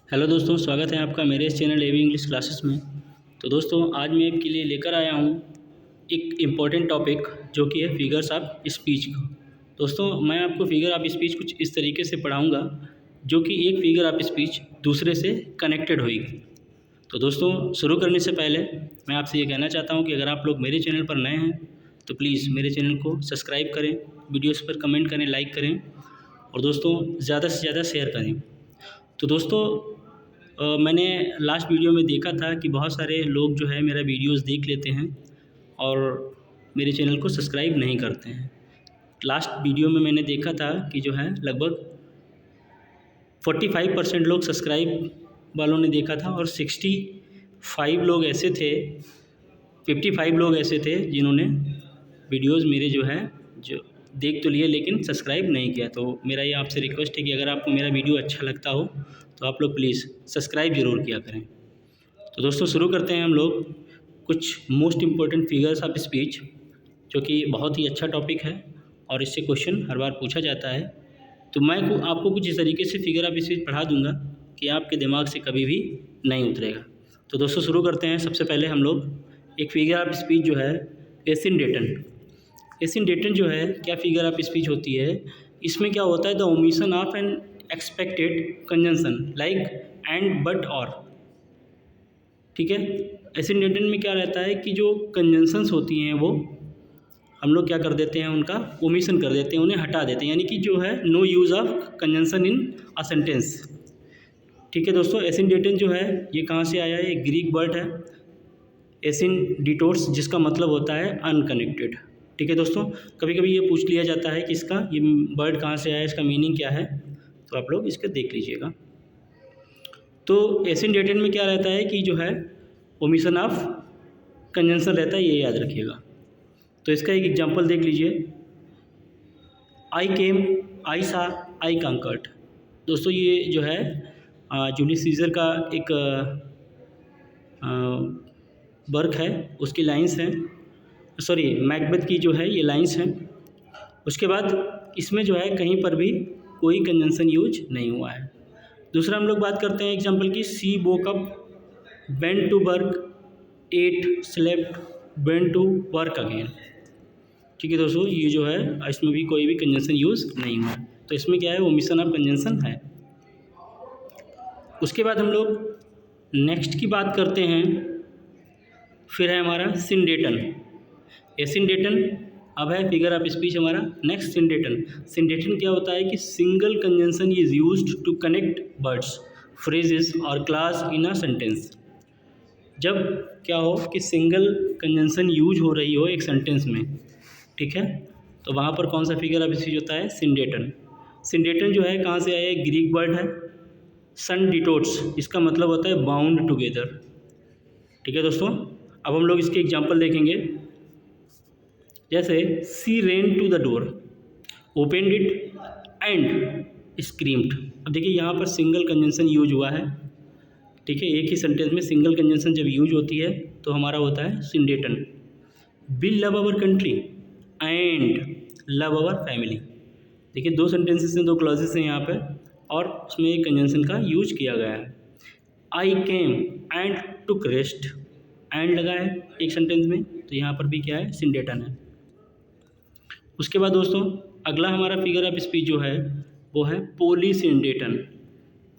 Hello दोस्तों, स्वागत है आपका मेरे इस चैनल एवी इंग्लिश क्लासेस में। तो दोस्तों, आज मैं आपके लिए लेकर आया हूँ एक इम्पॉर्टेंट टॉपिक जो कि है फिगर्स ऑफ स्पीच का। दोस्तों, मैं आपको फिगर ऑफ स्पीच कुछ इस तरीके से पढ़ाऊँगा जो कि एक फिगर ऑफ स्पीच दूसरे से कनेक्टेड होगी। तो दोस्तों, शुरू करने से पहले मैं आपसे ये कहना चाहता हूँ कि अगर आप लोग मेरे चैनल पर नए हैं तो प्लीज़ मेरे चैनल को सब्सक्राइब करें, वीडियोज़ पर कमेंट करें, लाइक करें और दोस्तों ज़्यादा से ज़्यादा शेयर करें। तो दोस्तों, मैंने लास्ट वीडियो में देखा था कि बहुत सारे लोग जो है मेरा वीडियोस देख लेते हैं और मेरे चैनल को सब्सक्राइब नहीं करते हैं। लास्ट वीडियो में मैंने देखा था कि जो है लगभग 45% लोग सब्सक्राइब वालों ने देखा था और 65 लोग ऐसे थे 55 लोग ऐसे थे जिन्होंने वीडियोस मेरे जो है जो देख तो लिए लेकिन सब्सक्राइब नहीं किया। तो मेरा ये आपसे रिक्वेस्ट है कि अगर आपको मेरा वीडियो अच्छा लगता हो तो आप लोग प्लीज़ सब्सक्राइब ज़रूर किया करें। तो दोस्तों, शुरू करते हैं हम लोग कुछ most important figures of speech, जो कि बहुत ही अच्छा टॉपिक है और इससे क्वेश्चन हर बार पूछा जाता है। तो मैं आपको कुछ इस तरीके से फिगर ऑफ स्पीच पढ़ा दूंगा कि आपके दिमाग से कभी भी नहीं उतरेगा। तो दोस्तों, शुरू करते हैं। सबसे पहले हम लोग एक फिगर ऑफ स्पीच जो है एसिंडेटन। एसिंडेटन जो है क्या फिगर ऑफ स्पीच होती है, इसमें क्या होता है, the omission of N expected conjunction like and but और। ठीक है, एसिंडेटन में क्या रहता है कि जो कंजंक्शंस होती हैं वो हम लोग क्या कर देते हैं, उनका ओमिशन कर देते हैं, उन्हें हटा देते हैं, यानी कि जो है no use of conjunction in a sentence. ठीक है दोस्तों, एसिंडेटन जो है ये कहाँ से आया है, एक ग्रीक वर्ड है एसिनडिटोर्स, जिसका मतलब होता है अनकनेक्टेड। ठीक है दोस्तों, कभी कभी ये पूछ लिया जाता है कि इसका ये वर्ड कहाँ से आया, इसका मीनिंग क्या है, तो आप लोग इसका देख लीजिएगा। तो एसिंडेटन में क्या रहता है कि जो है ओमिशन ऑफ कंजंक्शन रहता है, ये याद रखिएगा। तो इसका एक एग्जांपल देख लीजिए, आई केम, आई सा, आई कंकर्ड। दोस्तों, ये जो है जूलियस सीजर का एक वर्क है, उसकी लाइंस हैं, सॉरी मैकबेथ की जो है ये लाइंस हैं। उसके बाद इसमें जो है कहीं पर भी कोई कंजंक्शन यूज नहीं हुआ है। दूसरा हम लोग बात करते हैं एग्जांपल की, she woke up, went to work, ate, slept, went to work again. ठीक है दोस्तों, ये जो है इसमें भी कोई भी कंजंक्शन यूज़ नहीं हुआ है, तो इसमें क्या है, ओमिशन ऑफ कंजंक्शन है। उसके बाद हम लोग नेक्स्ट की बात करते हैं, फिर है हमारा सिंडेटन। एसिंडेटन अब है फिगर ऑफ स्पीच हमारा नेक्स्ट सिंडेटन। सिंडेटन क्या होता है कि single conjunction is used to connect words, phrases और क्लास इन अ सेंटेंस। जब क्या हो कि सिंगल कंजंक्शन यूज हो रही हो एक सेंटेंस में, ठीक है, तो वहाँ पर कौन सा फिगर ऑफ स्पीच होता है, सिंडेटन। सिंडेटन जो है कहाँ से आया है, ग्रीक वर्ड है सन डिटोट्स, इसका मतलब होता है बाउंड टुगेदर। ठीक है दोस्तों, अब हम लोग इसके एग्जांपल देखेंगे। जैसे she ran to the door, opened it and screamed. अब देखिए यहाँ पर सिंगल कंजंक्शन यूज हुआ है। ठीक है, एक ही सेंटेंस में सिंगल कंजंक्शन जब यूज होती है तो हमारा होता है syndeton. Will love our country and love our family. देखिए दो सेंटेंसेस हैं, दो क्लॉजेस हैं यहाँ पे और उसमें एक कंजंक्शन का यूज किया गया है। I came and took rest, and लगा है एक सेंटेंस में, तो यहाँ पर भी क्या है, सिंडेटन है। उसके बाद दोस्तों अगला हमारा फिगर ऑफ स्पीच जो है वो है पॉलीसिंडेटन।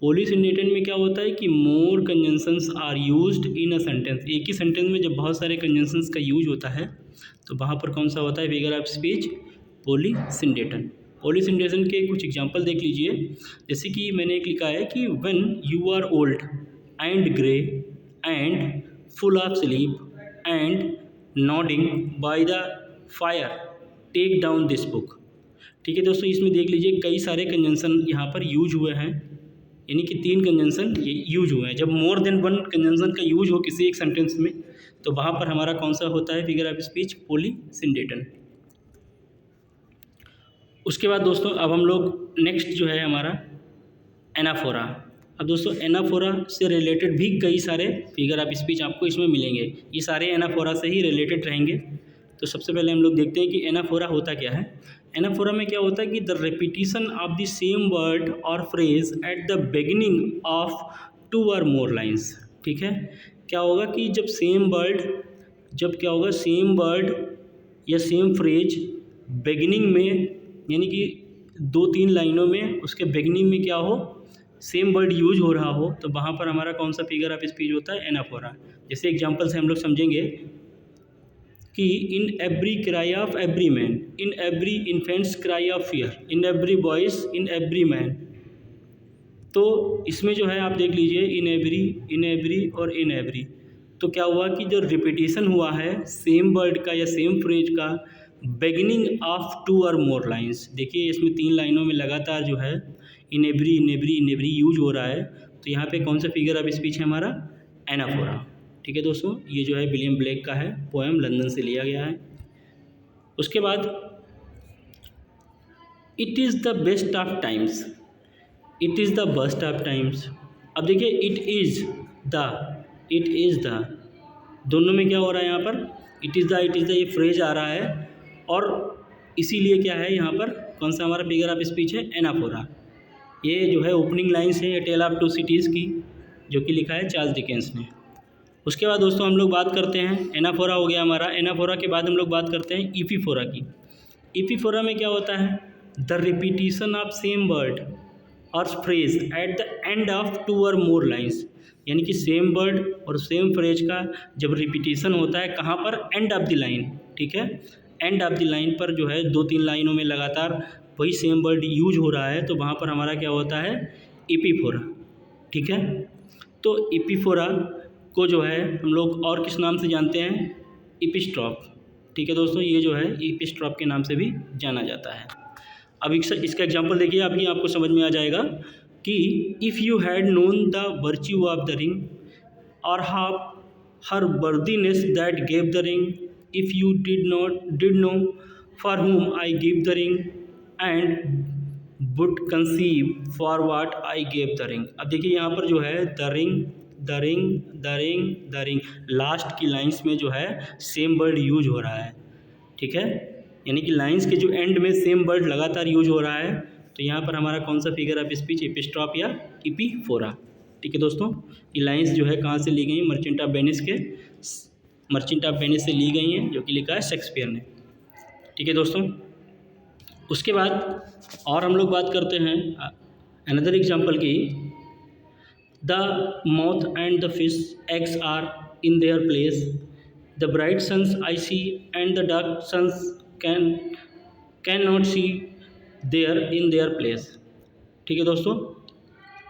पॉलीसिंडेटन में क्या होता है कि more conjunctions are used in a sentence. एक ही सेंटेंस में जब बहुत सारे कंजंक्शंस का यूज होता है तो वहाँ पर कौन सा होता है फिगर ऑफ स्पीच, पॉलीसिंडेटन। पॉलीसिंडेशन के कुछ एग्जांपल देख लीजिए। जैसे कि मैंने एक लिखा है कि when you are old and grey and full of sleep and nodding by the fire, take down this book. ठीक है दोस्तों, इसमें देख लीजिए कई सारे कंजंक्शन यहाँ पर यूज हुए हैं, यानी कि 3 कंजंक्शन ये यूज हुए हैं। जब मोर देन 1 कंजंक्शन का यूज हो किसी एक सेंटेंस में तो वहाँ पर हमारा कौन सा होता है फिगर ऑफ स्पीच, पॉलीसिंडेटन। उसके बाद दोस्तों अब हम लोग नेक्स्ट जो है हमारा एनाफोरा। अब दोस्तों एनाफोरा से रिलेटेड भी कई सारे फिगर ऑफ स्पीच आपको इसमें मिलेंगे, ये सारे एनाफोरा से ही रिलेटेड रहेंगे। तो सबसे पहले हम लोग देखते हैं कि एनाफोरा होता क्या है। एनाफोरा में क्या होता है कि the repetition of the same word और phrase at the beginning of 2 or more lines, ठीक है। क्या होगा कि जब सेम वर्ड या सेम फ्रेज बिगिनिंग में, यानी कि 2-3 लाइनों में उसके बिगिनिंग में क्या हो, सेम वर्ड यूज हो रहा हो, तो वहाँ पर हमारा कौन सा फिगर ऑफ स्पीच होता है, एनाफोरा। जैसे एग्जांपल से हम लोग समझेंगे कि in every cry of every man, in every infants cry of fear, in every voice, in every man. तो इसमें जो है आप देख लीजिए इन एवरी और इन एवरी, तो क्या हुआ कि जो रिपीटिशन हुआ है सेम वर्ड का या सेम फ्रेज का बिगिनिंग ऑफ 2 और मोर लाइन्स, देखिए इसमें 3 लाइनों में लगातार जो है इन एवरी यूज हो रहा है, तो यहाँ पे कौन सा फिगर ऑफ स्पीच है हमारा, एनाफोरा। ठीक है दोस्तों, ये जो है विलियम ब्लेक का है, पोएम लंदन से लिया गया है। उसके बाद it is the best of times, it is the best of times. अब देखिए इट इज़ द, दोनों में क्या हो रहा है यहाँ पर, इट इज़ द ये फ्रेज आ रहा है, और इसीलिए क्या है यहाँ पर कौन सा हमारा फिगर ऑफ स्पीच है, एनाफोरा। ये जो है ओपनिंग लाइन्स है टेल ऑफ टू सिटीज़ की, जो कि लिखा है चार्ल्स डिकेंस ने। उसके बाद दोस्तों हम लोग बात करते हैं, एनाफोरा हो गया हमारा, एनाफोरा के बाद हम लोग बात करते हैं इपीफोरा की। इपीफोरा में क्या होता है, the repetition of same word और phrase at the end of 2 और मोर लाइन्स, यानी कि सेम वर्ड और सेम फ्रेज का जब रिपीटिशन होता है कहाँ पर, एंड ऑफ द लाइन, ठीक है। एंड ऑफ द लाइन पर जो है 2-3 लाइनों में लगातार वही सेम वर्ड यूज हो रहा है, तो वहाँ पर हमारा क्या होता है, इपीफोरा, ठीक है। तो इपीफोरा को जो है हम लोग और किस नाम से जानते हैं, इपिस्ट्रॉप, ठीक है दोस्तों, ये जो है इपिस्ट्रॉप के नाम से भी जाना जाता है। अब इसका एग्जांपल देखिए, अभी आपको समझ में आ जाएगा कि if you had known the virtue of the ring और her worthiness that gave the ring, if you did know for whom I give the ring and would conceive for what I gave the ring. अब देखिए यहाँ पर जो है the ring last की lines में जो है सेम वर्ड यूज हो रहा है, ठीक है, यानी कि लाइंस के जो एंड में सेम वर्ड लगातार यूज हो रहा है, तो यहाँ पर हमारा कौन सा फिगर ऑफ स्पीच, एपिस्ट्रॉप या इपीफोरा। ठीक है दोस्तों, ये लाइंस जो है कहाँ से ली गई, मर्चेंट ऑफ वेनिस से ली गई हैं, जो कि लिखा है शेक्सपियर ने। ठीक है दोस्तों, उसके बाद और हम लोग बात करते हैं अनदर एग्जाम्पल की, the mouth and the fish eggs are in their place, the bright suns I see and the dark suns can not see there in their place. ठीक है दोस्तों,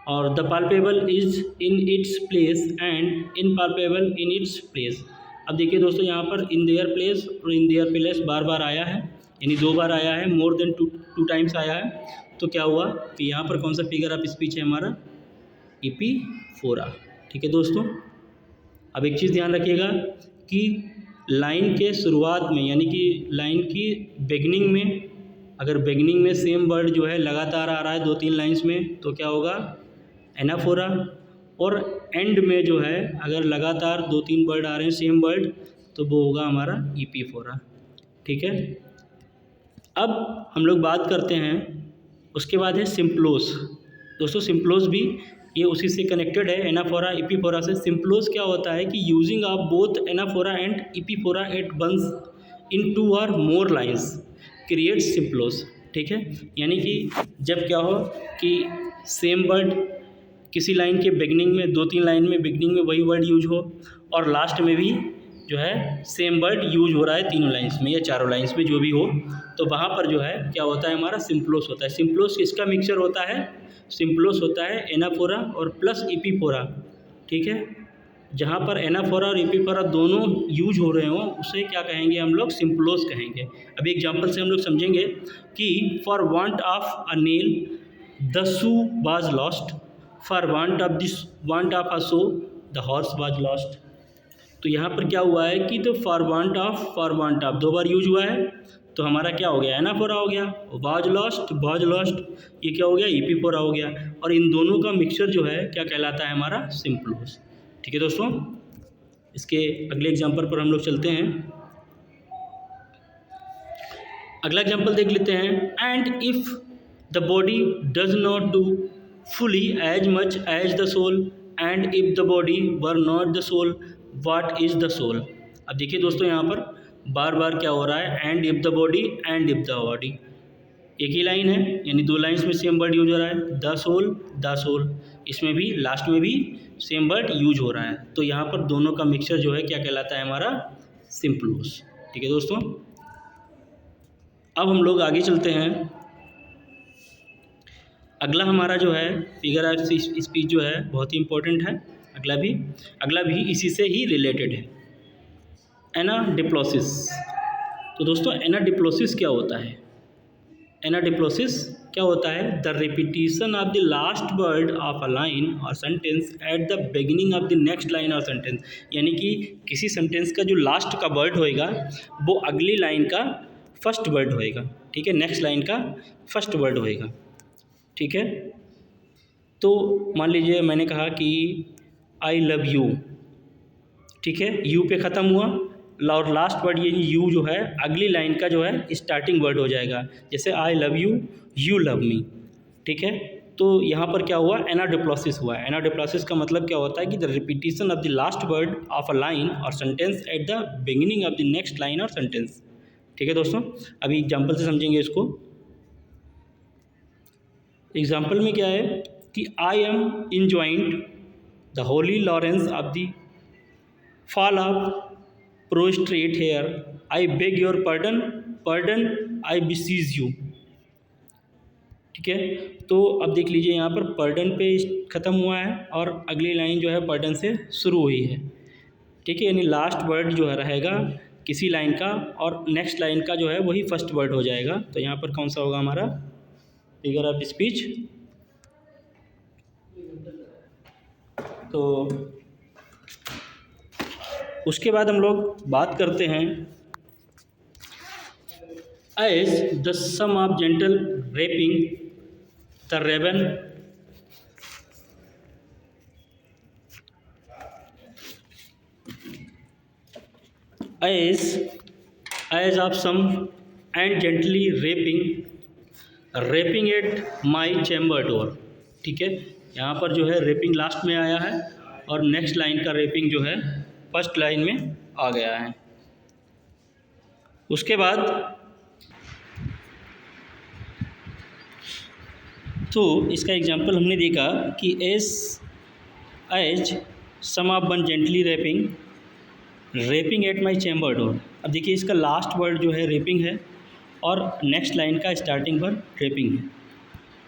और the palpable is in its place and impalpable in its place. अब देखिए दोस्तों, यहाँ पर इन their place और इन देयर प्लेस बार बार आया है, यानी 2 बार आया है, मोर देन टू टाइम्स आया है, तो क्या हुआ कि यहाँ पर कौन सा फिगर ऑफ स्पीच है हमारा, इपीफोरा। ठीक है दोस्तों, अब एक चीज़ ध्यान रखिएगा कि लाइन के शुरुआत में, यानी कि लाइन की बिगनिंग में, अगर बिगनिंग में सेम वर्ड जो है लगातार आ रहा है 2-3 लाइन्स में, तो क्या होगा, एनाफोरा, और एंड में जो है अगर लगातार 2-3 वर्ड आ रहे हैं सेम वर्ड, तो वो होगा हमारा इपीफोरा। ठीक है, अब हम लोग बात करते हैं, उसके बाद है सिम्प्लोस। दोस्तों सिम्प्लोस भी ये उसी से कनेक्टेड है, एनाफोरा इपीफोरा से। सिम्प्लोस क्या होता है कि using of both anaphora and epiphora at once in 2 और मोर लाइन्स क्रिएट सिम्प्लोस। ठीक है, यानी कि जब क्या हो कि सेम वर्ड किसी लाइन के बिगनिंग में, 2-3 लाइन में बिगनिंग में वही वर्ड यूज हो, और लास्ट में भी जो है सेम वर्ड यूज हो रहा है 3 लाइन्स में या 4 लाइन्स में, जो भी हो, तो वहाँ पर जो है क्या होता है, हमारा सिम्प्लोस होता है। सिम्प्लोस किसका मिक्सचर होता है, सिम्प्लोस होता है एनाफोरा और प्लस इपीफोरा। ठीक है, जहाँ पर एनाफोरा और इपीफोरा दोनों यूज हो रहे हों उसे क्या कहेंगे हम लोग, सिम्प्लोस कहेंगे। अभी एग्जांपल से हम लोग समझेंगे कि for want of a nail the shoe was lost, for want of a show the horse was lost. तो यहाँ पर क्या हुआ है कि तो for want of 2 bar use हुआ है, तो हमारा क्या हो गया, एनाफोरा हो गया। वाज लॉस्ट, ये क्या हो गया, इपीफोरा हो गया, और इन दोनों का मिक्सचर जो है क्या कहलाता है, हमारा सिम्प्लोस। ठीक है दोस्तों, इसके अगले एग्जाम्पल पर हम लोग चलते हैं। अगला एग्जाम्पल देख लेते हैं, and if the body does not do fully as much as the soul and if the body were not the soul what is the soul. अब देखिए दोस्तों यहाँ पर बार बार क्या हो रहा है, and if the body, and if the body, एक ही लाइन है यानी दो लाइन्स में सेम वर्ड यूज हो रहा है, द सोल, द सोल, इसमें भी लास्ट में भी सेम वर्ड यूज हो रहा है। तो यहाँ पर दोनों का मिक्सचर जो है क्या कहलाता है हमारा, सिंप्लोस। ठीक है दोस्तों, अब हम लोग आगे चलते हैं। अगला हमारा जो है फिगर ऑफ स्पीच जो है बहुत ही इंपॉर्टेंट है। अगला भी इसी से ही रिलेटेड है, एनाडिप्लोसिस। तो दोस्तों एनाडिप्लोसिस क्या होता है? एनाडिप्लोसिस क्या होता है? The repetition of the last word of a line और sentence at the beginning of the next line और सेंटेंस। यानी कि किसी सेंटेंस का जो लास्ट का वर्ड होएगा वो अगली लाइन का फर्स्ट वर्ड होएगा। ठीक है, नेक्स्ट लाइन का फर्स्ट वर्ड होएगा। ठीक है, तो मान लीजिए मैंने कहा कि आई लव यू, ठीक है, यू पे ख़त्म हुआ और लास्ट वर्ड ये यू जो है अगली लाइन का जो है स्टार्टिंग वर्ड हो जाएगा। जैसे I love you, you love me. ठीक है, तो यहाँ पर क्या हुआ, एनाडिप्लोसिस हुआ। एनाडिप्लोसिस का मतलब क्या होता है कि the repetition of the last word of a line और sentence at the beginning of the next line और सेंटेंस। ठीक है दोस्तों, अभी एग्जाम्पल से समझेंगे इसको। एग्जाम्पल में क्या है कि I am enjoying the holy Lawrence of the fall of prostrate hair, I beg your pardon, pardon I beseech you. ठीक है, तो अब देख लीजिए यहाँ पर पर्डन पे ख़त्म हुआ है और अगली लाइन जो है पर्डन से शुरू हुई है। ठीक है, यानी लास्ट वर्ड जो है रहेगा किसी लाइन का और नेक्स्ट लाइन का जो है वही फर्स्ट वर्ड हो जाएगा। तो यहाँ पर कौन सा होगा हमारा फिगर ऑफ स्पीच। तो उसके बाद हम लोग बात करते हैं as the some of gentle rapping the raven as of some and gently rapping at my chamber door. ठीक है, यहाँ पर जो है रेपिंग लास्ट में आया है और नेक्स्ट लाइन का रेपिंग जो है फर्स्ट लाइन में आ गया है। उसके बाद तो इसका एग्जांपल हमने देखा कि as some of one gently rapping at my chamber door. अब देखिए इसका लास्ट वर्ड जो है रेपिंग है और नेक्स्ट लाइन का स्टार्टिंग वर्ड रेपिंग है।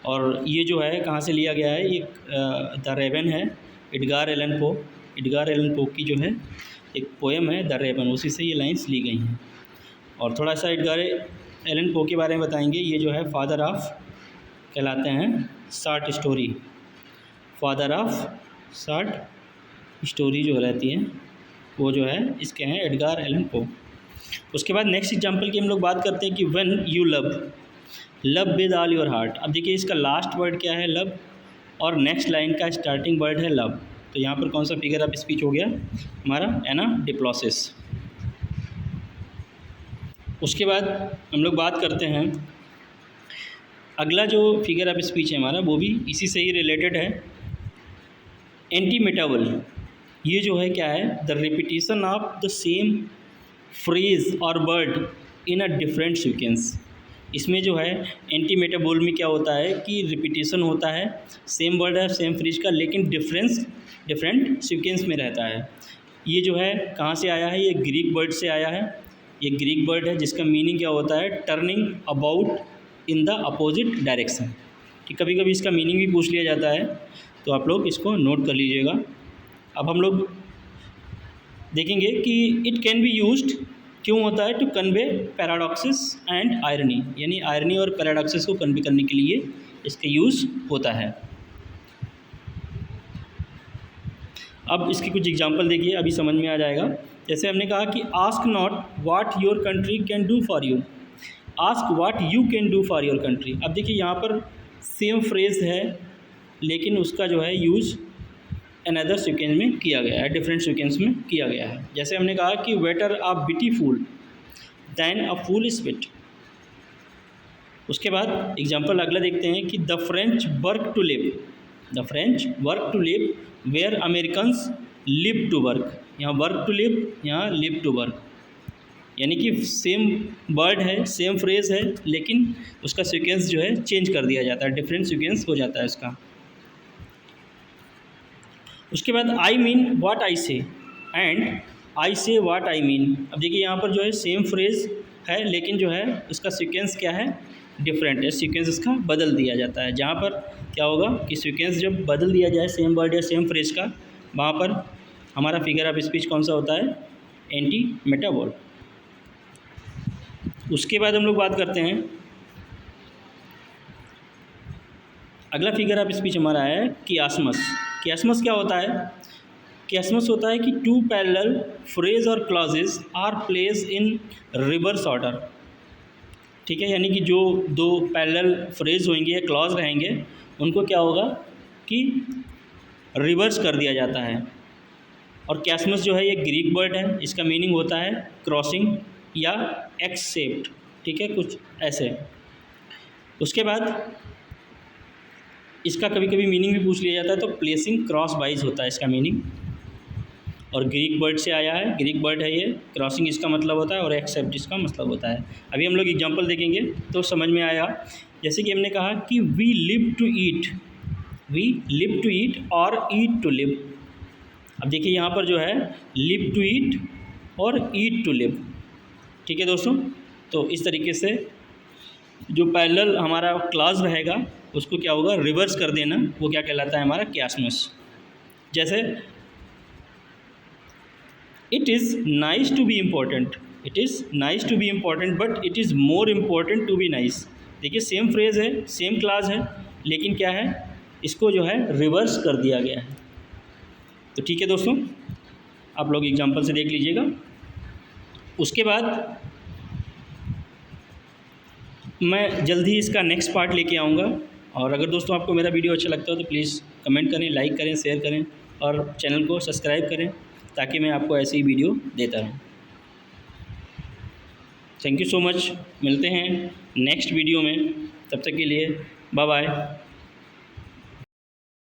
और ये जो है कहाँ से लिया गया है, ये द रेवन है, एडगार एलन पो की जो है एक पोएम है द रेवन, उसी से ये लाइंस ली गई हैं। और थोड़ा सा एडगार एलन पो के बारे में बताएंगे। ये जो है फादर ऑफ कहलाते हैं short story, father of short story जो रहती है वो जो है इसके हैं एडगार एलन पो। उसके बाद नेक्स्ट एग्जांपल की हम लोग बात करते हैं कि when you love with all your heart. अब देखिए इसका लास्ट वर्ड क्या है, लव, और नेक्स्ट लाइन का स्टार्टिंग वर्ड है लव। तो यहाँ पर कौन सा फिगर ऑफ स्पीच हो गया हमारा, एनाडिप्लोसिस। उसके बाद हम लोग बात करते हैं अगला जो फिगर ऑफ स्पीच है हमारा वो भी इसी से ही रिलेटेड है, एंटीमेटाबल। ये जो है क्या है, the repetition of the same phrase और word in a different sequence. इसमें जो है एंटीमेटाबोल में क्या होता है कि रिपीटिशन होता है सेम वर्ड है सेम फ्रेज का, लेकिन डिफरेंट सीक्वेंस में रहता है। ये जो है कहाँ से आया है, ये ग्रीक वर्ड से आया है। ये ग्रीक वर्ड है जिसका मीनिंग क्या होता है, turning about in the opposite direction. कि कभी कभी इसका मीनिंग भी पूछ लिया जाता है, तो आप लोग इसको नोट कर लीजिएगा। अब हम लोग देखेंगे कि इट कैन बी यूज्ड क्यों होता है, टू कन्वे पैराडॉक्सिस एंड आयरनी, यानी आयरनी और पैराडॉक्सिस को कन्वे करने के लिए इसका यूज़ होता है। अब इसकी कुछ एग्जांपल देखिए, अभी समझ में आ जाएगा। जैसे हमने कहा कि ask not what your country can do for you, ask what you can do for your country. अब देखिए यहाँ पर सेम फ्रेज है लेकिन उसका जो है यूज़ अनदर सीक्वेंस में किया गया है, डिफरेंट सीक्वेंस में किया गया है। जैसे हमने कहा कि better a witty fool than a foolish wit. उसके बाद एग्जांपल अगला देखते हैं कि the French work to live, the French work to live where Americans live to work. यहाँ वर्क टू लिव, यहाँ लिव टू वर्क, यानी कि सेम वर्ड है, सेम फ्रेज़ है, लेकिन उसका सीक्वेंस जो है चेंज कर दिया जाता है, डिफरेंट सीक्वेंस हो जाता है उसका। उसके बाद आई मीन व्हाट आई से एंड आई से व्हाट आई मीन। अब देखिए यहाँ पर जो है सेम फ्रेज़ है, लेकिन जो है उसका सीक्वेंस क्या है, डिफरेंट है, सीक्वेंस इसका बदल दिया जाता है। जहाँ पर क्या होगा कि सीक्वेंस जब बदल दिया जाए सेम वर्ड या सेम फ्रेज़ का, वहाँ पर हमारा फिगर ऑफ स्पीच कौन सा होता है, एंटी मेटाबॉल। उसके बाद हम लोग बात करते हैं, अगला फिगर ऑफ स्पीच हमारा है कियास्मस। कियास्मस क्या होता है, कियास्मस होता है कि टू पैरेलल फ्रेज और clauses are place in reverse order. ठीक है, यानी कि जो दो पैरेलल फ्रेज होंगे या क्लॉज रहेंगे, उनको क्या होगा कि रिवर्स कर दिया जाता है। और कियास्मस जो है ये ग्रीक वर्ड है, इसका मीनिंग होता है क्रॉसिंग या एक्सेप्ट। ठीक है, कुछ ऐसे। उसके बाद इसका कभी कभी मीनिंग भी पूछ लिया जाता है, तो प्लेसिंग क्रॉस वाइज होता है इसका मीनिंग, और ग्रीक वर्ड से आया है, ग्रीक वर्ड है ये। क्रॉसिंग इसका मतलब होता है और एक्सेप्ट इसका मतलब होता है। अभी हम लोग एग्जांपल देखेंगे तो समझ में आएगा। जैसे कि हमने कहा कि we live to eat, we live to eat और ईट टू लिव। अब देखिए यहाँ पर जो है लिव टू ईट और ईट टू लिव। ठीक है दोस्तों, तो इस तरीके से जो पैरेलल हमारा क्लॉज रहेगा उसको क्या होगा, रिवर्स कर देना, वो क्या कहलाता है, हमारा कियास्मस। जैसे it is nice to be important, it is nice to be important but it is more important to be nice. देखिए सेम फ्रेज़ है, सेम क्लास है, लेकिन क्या है, इसको जो है रिवर्स कर दिया गया है। तो ठीक है दोस्तों, आप लोग एग्जांपल से देख लीजिएगा। उसके बाद मैं जल्द ही इसका नेक्स्ट पार्ट लेके आऊँगा। और अगर दोस्तों आपको मेरा वीडियो अच्छा लगता हो तो प्लीज़ कमेंट करें, लाइक करें, शेयर करें और चैनल को सब्सक्राइब करें, ताकि मैं आपको ऐसी वीडियो देता रहूँ। थैंक यू सो मच, मिलते हैं नेक्स्ट वीडियो में, तब तक के लिए बाय बाय।